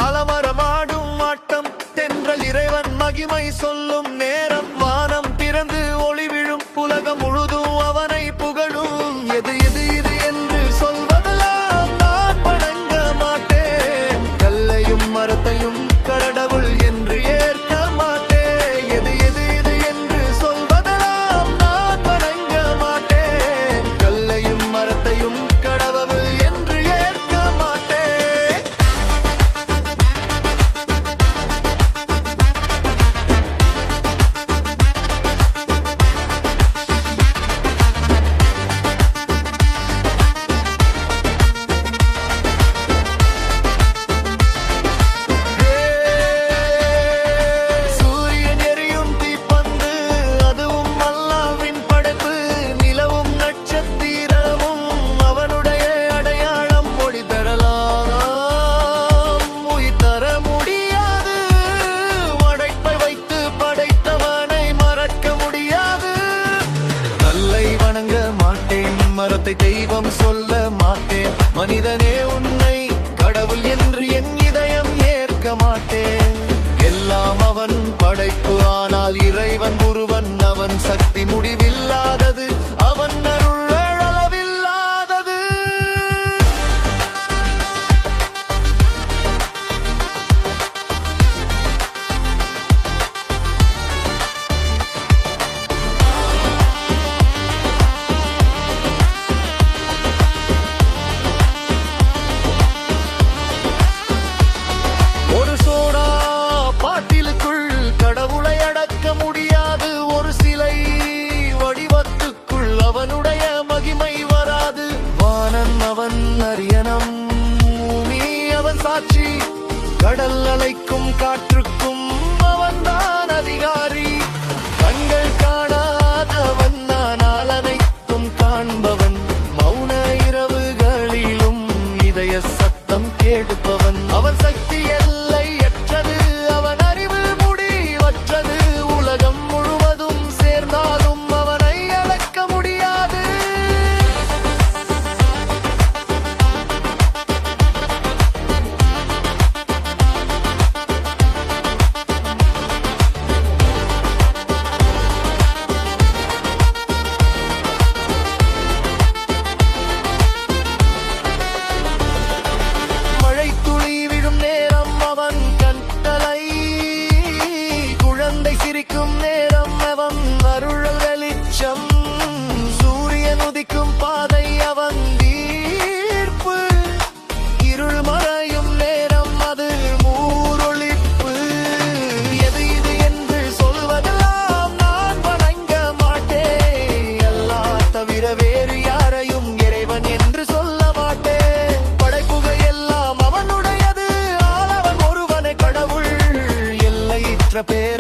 அலமரமாடும் ஆட்டம் தென்றல் இறைவன் மகிமை சொல்லும் நேரம் வானம் திறந்து ஒளி விழும் உலகம் முழுதும் அவனை புகழும். எது எது இது என்று சொல்வதெல்லாம் நான் வணங்க மாட்டேன். கல்லையும் மரத்தையும் கடவுள் என்று ஏற்க மாட்டேன். எது எது இது என்று சொல்வதெல்லாம் நான் வணங்க மாட்டேன். கல்லையும் மரத்தையும் கடவுள் என்று ஏற்க மாட்டேன். சூரியன் எரியும் தீப்பந்து அதுவும் அல்லாஹ்வின் படைப்பு. நிலவும் நட்சத்திரமும் அவனுடைய அடையாளம். ஒளி தரலாம் உயிர் தர முடியாது. படைப்பை வைத்து படைத்தவனை மறக்க முடியாது. கல்லை வணங்க மாட்டேன், மரத்தை தெய்வம் சொல்ல மாட்டேன். மனிதனே உன்னை கடவுள் என்று என் இதயம் ஏற்க மாட்டேன். எல்லாம் அவன் படைப்பு, ஆனால் இறைவன் ஒருவன். அவன் சக்தி முடிவில்லாதது, அவன் அருள் அளவில்லாதது. ஒரு சோடா பாட்டிலுக்குள் கடவுளை அடக்க முடியாது. ஒரு சிலை வடிவத்துக்குள் அவனுடைய மகிமை வராது. வானன் அவன் அரியணம், பூமி அவன் சாட்சி. கடல் அலைக்கும் காற்றுக்கும் அவன்தான் அதிகாரி. கண்கள் காணாதவன், ஆனால் அனைத்தும் காண்பவன். மௌன இரவுகளிலும் இதய சத்தம் கேட்பவன். அவன் சக்தி எல்லையற்றது, அவன் அறிவு முடிவற்றது. உலகம் முழுவதும் சேர்ந்தாலும் அவனை அளக்க முடியாது. மழை துளி விழும் நேரம் அவன் கட்டளை. குழந்தை சிரிக்கும் நேரம் அவன் அருள் வெளிச்சம். சூரியன் உதிக்கும் பாதை அவன் தீர்ப்பு. இருள் மறையும் நேரம் அது மூரொளிப்பு. எது இது என்று சொல்வதெல்லாம் நான் வணங்க மாட்டேன். அல்லாஹ் தவிர வேறு யாரையும் இறைவன் என்று சொல்ல மாட்டேன். படைப்புகள் எல்லாம் அவனுடையது, ஆளவன் ஒருவனை கடவுள். எல்லையற்ற பேர்